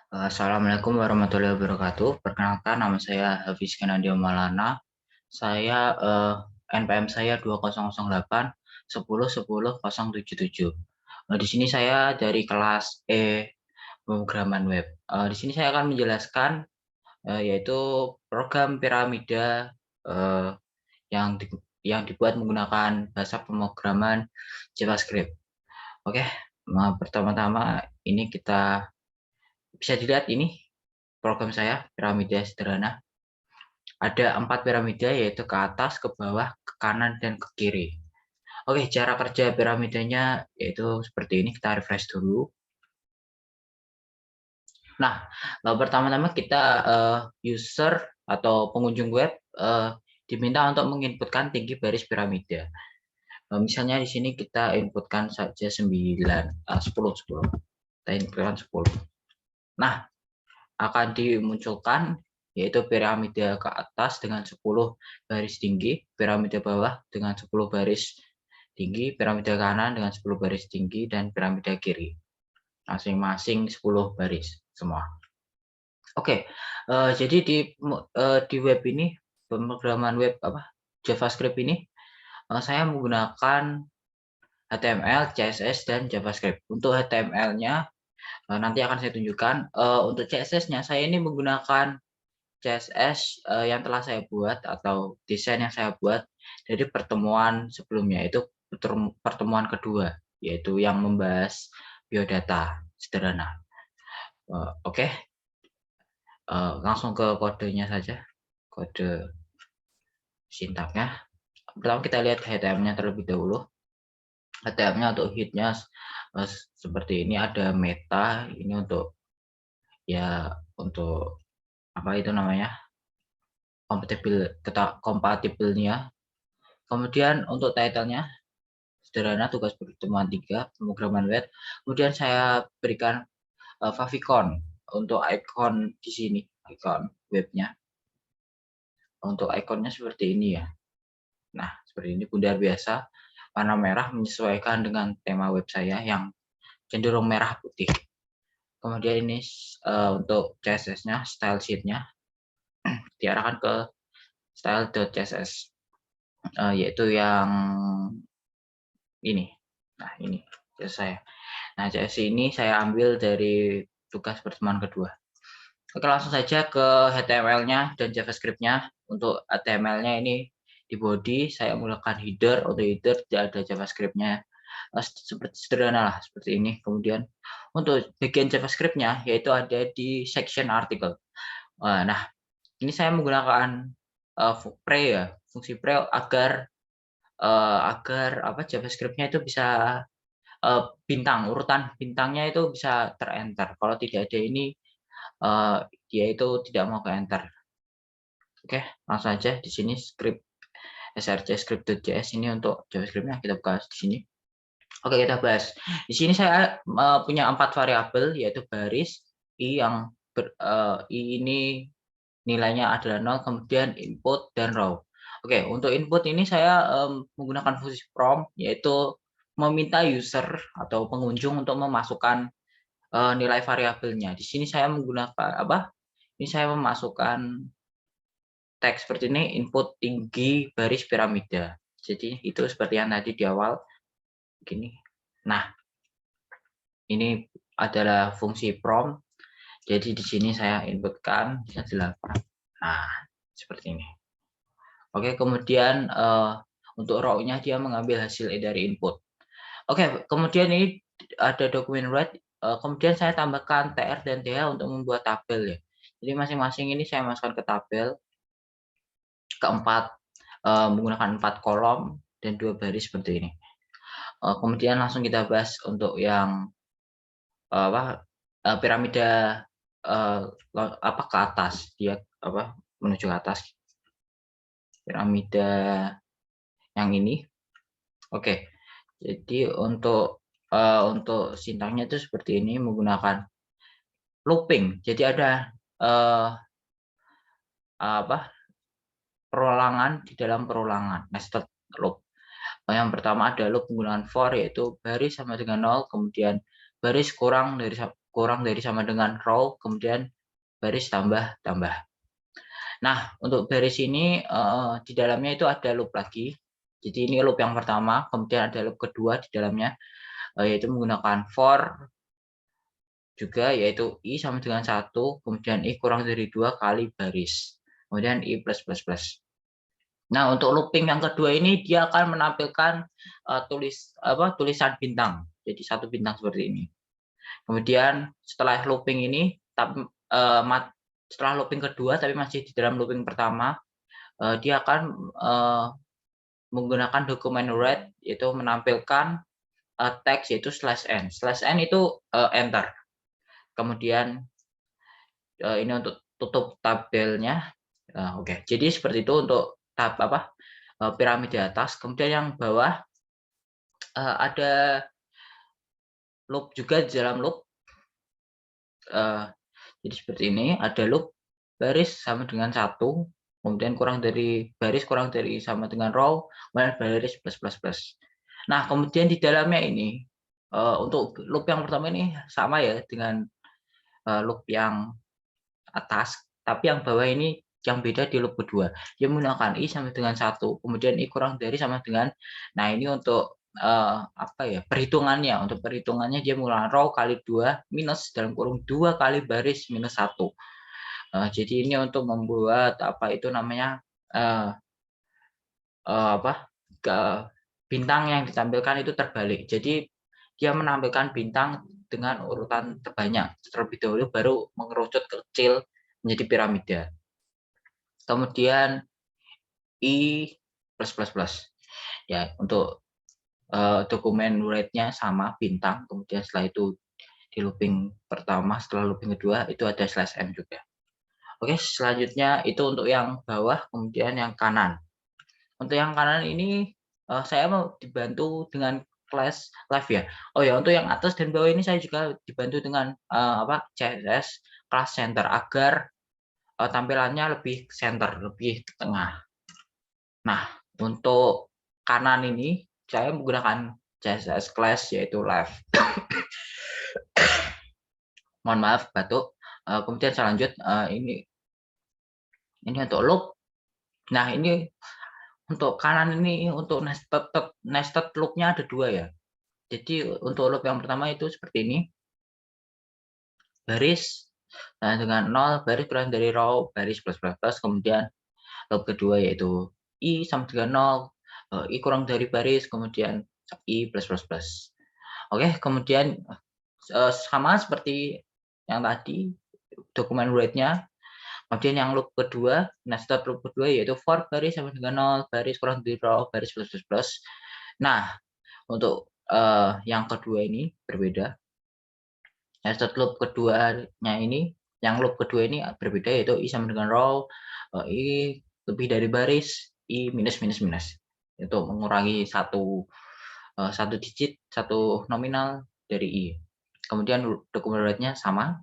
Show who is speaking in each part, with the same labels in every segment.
Speaker 1: Assalamualaikum warahmatullahi wabarakatuh. Perkenalkan, nama saya Hafiz Genadio Malana. Saya NPM saya 2008 10 10 077. Di sini saya dari kelas E pemrograman web. Di sini saya akan menjelaskan yaitu program piramida eh, yang yang dibuat menggunakan bahasa pemrograman JavaScript. Oke, pertama-tama ini kita bisa dilihat ini program saya piramida sederhana. Ada 4 piramida yaitu ke atas, ke bawah, ke kanan, dan ke kiri. Oke, cara kerja piramidanya yaitu seperti ini. Kita refresh dulu. Nah, pertama-tama kita user atau pengunjung web diminta untuk menginputkan tinggi baris piramida. Misalnya di sini kita inputkan saja 10. Kita inputkan 10. Nah, akan dimunculkan yaitu piramida ke atas dengan 10 baris tinggi, piramida bawah dengan 10 baris tinggi, piramida kanan dengan 10 baris tinggi, dan piramida kiri. Masing-masing 10 baris semua. Oke, jadi di web ini, pemrograman web JavaScript ini, saya menggunakan HTML, CSS, dan JavaScript. Untuk HTML-nya nanti akan saya tunjukkan. Untuk CSS-nya saya ini menggunakan CSS yang telah saya buat atau desain yang saya buat dari pertemuan sebelumnya, itu pertemuan kedua, yaitu yang membahas biodata sederhana. Oke, langsung ke kodenya saja, kode sintaknya. Pertama kita lihat HTML-nya terlebih dahulu. HTML-nya untuk head-nya seperti ini, ada meta, ini untuk untuk apa itu namanya, kompatibelnya. Kemudian untuk title-nya sederhana, tugas pertemuan 3 pemrograman web. Kemudian saya berikan favicon untuk ikon di sini, ikon webnya. Untuk ikonnya seperti ini ya. Nah, seperti ini, bundar biasa, warna merah menyesuaikan dengan tema web saya yang cenderung merah putih. Kemudian ini untuk CSS-nya, style sheet-nya diarahkan ke style.css, yaitu yang ini. Nah, ini saya. Nah, CSS ini saya ambil dari tugas pertemuan kedua. Oke, langsung saja ke HTML-nya dan JavaScript-nya. Untuk HTML-nya ini di body saya menggunakan header. Untuk header tidak ada JavaScript-nya. Seperti sederhana lah, seperti ini. Kemudian untuk bagian JavaScript-nya yaitu ada di section article. Nah, ini saya menggunakan pre ya, fungsi pre agar JavaScript-nya itu bisa bintang, urutan bintangnya itu bisa ter-enter. Kalau tidak ada ini, dia itu tidak mau ke enter. Oke, langsung aja di sini script src script.js ini untuk JavaScript-nya kita buka di sini. Oke, kita bahas. Di sini saya punya 4 variabel, yaitu baris, i yang i ini nilainya adalah 0, kemudian input dan row. Oke, untuk input ini saya menggunakan fungsi prompt, yaitu meminta user atau pengunjung untuk memasukkan nilai variabelnya. Di sini saya menggunakan Ini saya memasukkan teks seperti ini, input tinggi baris piramida. Jadi itu seperti yang tadi di awal begini. Nah, ini adalah fungsi prompt. Jadi di sini saya inputkan 8. Nah, seperti ini. Oke, kemudian untuk row-nya dia mengambil hasil dari input. Oke, kemudian ini ada dokumen write. Kemudian saya tambahkan tr dan th untuk membuat tabel ya. Jadi masing-masing ini saya masukkan ke tabel keempat, menggunakan 4 kolom dan 2 baris seperti ini. Kemudian langsung kita bahas untuk yang piramida ke atas, dia menuju ke atas. Piramida yang ini. Oke. Jadi untuk sintaknya itu seperti ini, menggunakan looping. Jadi ada perulangan di dalam perulangan, nested loop. Yang pertama ada loop menggunakan for, yaitu baris sama dengan 0, kemudian baris kurang kurang dari sama dengan row, kemudian baris tambah. Nah, untuk baris ini di dalamnya itu ada loop lagi. Jadi ini loop yang pertama, kemudian ada loop kedua di dalamnya, yaitu menggunakan for juga, yaitu I sama dengan 1, kemudian I kurang dari 2 kali baris, kemudian I plus plus plus. Nah, untuk looping yang kedua ini dia akan menampilkan tulisan bintang. Jadi satu bintang seperti ini. Kemudian setelah looping ini, setelah looping kedua tapi masih di dalam looping pertama, dia akan menggunakan dokumen write, yaitu menampilkan teks yaitu /n. /n itu enter. Kemudian ini untuk tutup tabelnya. Oke. Jadi seperti itu untuk piramida atas. Kemudian yang bawah ada loop juga di dalam loop. Jadi seperti ini, ada loop baris sama dengan 1, kemudian baris kurang dari sama dengan row, kemudian baris plus plus plus. Nah, kemudian di dalamnya ini untuk loop yang pertama ini sama ya dengan loop yang atas, tapi yang bawah ini yang beda di loop kedua. Dia menggunakan I sama dengan 1, kemudian I kurang dari sama dengan. Nah, ini untuk perhitungannya. Untuk perhitungannya dia menggunakan row kali 2 minus dalam kurung 2 kali baris minus 1. Jadi ini untuk membuat bintang yang ditampilkan itu terbalik. Jadi dia menampilkan bintang dengan urutan terbanyak terlebih dahulu, baru mengerucut kecil menjadi piramida. Kemudian I plus plus plus. Ya, untuk dokumen write-nya sama bintang. Kemudian setelah itu di looping pertama, setelah looping kedua itu ada /n juga. Oke, selanjutnya itu untuk yang bawah, kemudian yang kanan. Untuk yang kanan ini saya mau dibantu dengan class live ya. Oh ya, untuk yang atas dan bawah ini saya juga dibantu dengan CSS class center agar tampilannya lebih center, lebih ke tengah. Nah, untuk kanan ini saya menggunakan CSS class yaitu live. Mohon maaf batuk. Kemudian saya lanjut, ini untuk loop. Nah, ini untuk kanan ini untuk nested loop-nya ada 2 ya. Jadi untuk loop yang pertama itu seperti ini. Baris dengan 0, baris kurang dari row, baris plus plus plus, kemudian loop kedua yaitu I sama dengan 0, I kurang dari baris, kemudian I plus plus plus. Oke, kemudian sama seperti yang tadi dokumen write-nya. Kemudian yang loop kedua, nested loop kedua yaitu for baris sama dengan 0, baris kurang dari row, baris plus plus plus. Nah, untuk yang kedua ini berbeda. Nested loop keduanya ini, yang loop kedua ini berbeda, yaitu I sama dengan row, I lebih dari baris, I minus minus minus. Itu mengurangi satu digit, satu nominal dari I. Kemudian dokumen write-nya sama.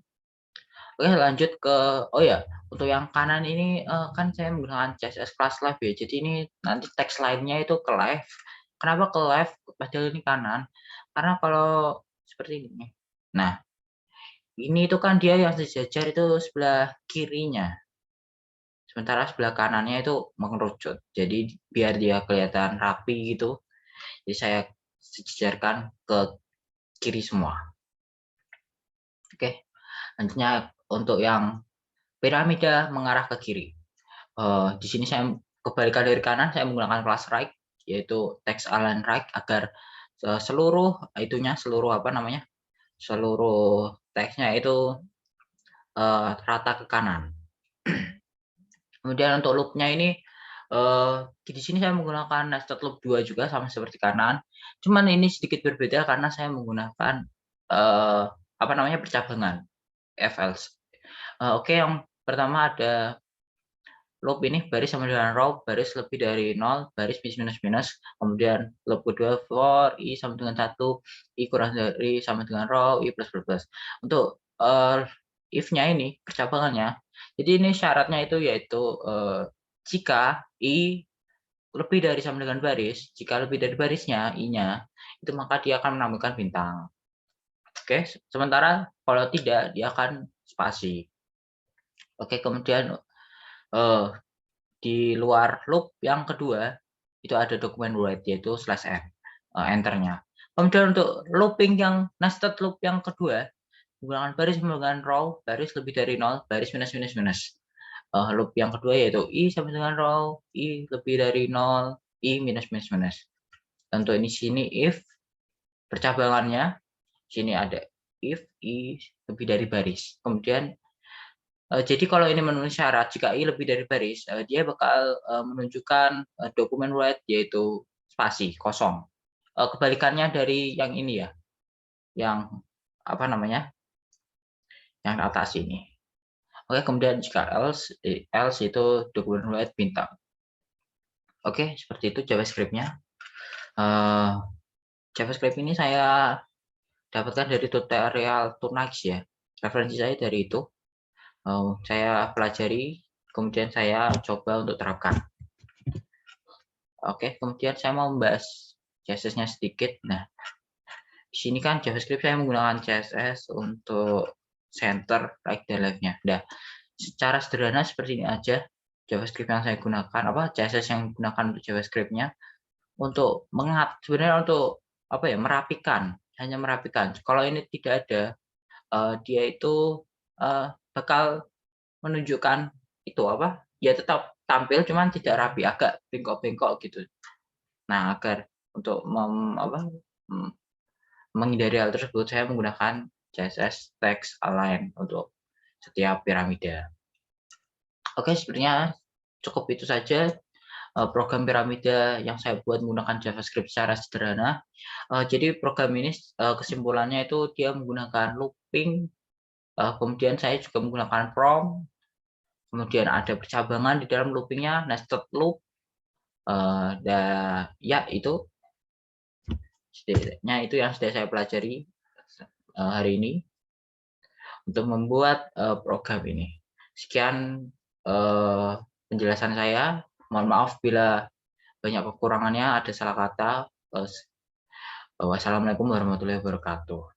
Speaker 1: Oke, lanjut ke untuk yang kanan ini kan saya menggunakan CSS class live ya. Jadi ini nanti teks lainnya itu ke live. Kenapa ke live padahal ini kanan? Karena kalau seperti ini. Nah, ini itu kan dia yang sejajar itu sebelah kirinya. Sementara sebelah kanannya itu mengerucut. Jadi biar dia kelihatan rapi gitu. Jadi saya sejajarkan ke kiri semua. Oke. Lanjutnya untuk yang piramida mengarah ke kiri. Di sini saya kebalikan dari kanan, saya menggunakan class right, yaitu text align right agar seluruh teksnya itu rata ke kanan. Kemudian untuk loop-nya ini di sini saya menggunakan nested loop 2 juga sama seperti kanan. Cuman ini sedikit berbeda karena saya menggunakan percabangan FLs. Oke, yang pertama ada loop ini baris sama dengan row, baris lebih dari 0, baris minus minus minus. Kemudian loop kedua for I sama dengan 1, I kurang dari sama dengan row, I plus plus plus. Untuk if-nya ini percabangannya. Jadi ini syaratnya itu yaitu jika I lebih dari sama dengan baris, jika lebih dari barisnya I-nya, itu maka dia akan menampilkan bintang. Oke, sementara kalau tidak dia akan spasi. Oke, kemudian eh, di luar loop yang kedua itu ada dokumen write yaitu /n, enternya. Kemudian untuk looping yang nested loop yang kedua menggunakan baris menggunakan row, baris lebih dari 0, baris minus minus minus. Loop yang kedua yaitu i sama dengan row, i lebih dari 0, i minus minus minus. Untuk ini sini if percabangannya, sini ada if i lebih dari baris. Kemudian jadi kalau ini memenuhi syarat, jika i lebih dari baris, dia bakal menunjukkan dokumen write yaitu spasi kosong. Kebalikannya dari yang ini ya, yang apa namanya, yang atas ini. Oke, kemudian jika else itu dokumen write bintang. Oke, seperti itu JavaScript-nya. JavaScript ini saya dapatkan dari tutorial Turnix ya. Referensi saya dari itu. Saya pelajari, kemudian saya coba untuk terapkan. Oke, kemudian saya mau membahas CSS-nya sedikit. Nah, di sini kan JavaScript saya menggunakan CSS untuk center, right, dan left-nya. Nah, secara sederhana seperti ini aja JavaScript yang saya gunakan, CSS yang digunakan untuk JavaScript-nya untuk sebenarnya untuk merapikan, hanya merapikan. Kalau ini tidak ada, dia itu bakal menunjukkan itu ya tetap tampil cuman tidak rapi, agak bengkok-bengkok gitu. Nah, agar untuk menghindari hal tersebut, saya menggunakan CSS text align untuk setiap piramida. Oke, sebenarnya cukup itu saja program piramida yang saya buat menggunakan JavaScript secara sederhana. Jadi program ini kesimpulannya itu dia menggunakan looping, kemudian saya juga menggunakan from, kemudian ada percabangan di dalam loopingnya, nested loop, dan ya itu setidaknya itu yang sudah saya pelajari hari ini untuk membuat program ini. Sekian penjelasan saya. Mohon maaf bila banyak kekurangannya, ada salah kata. Wassalamualaikum warahmatullahi wabarakatuh.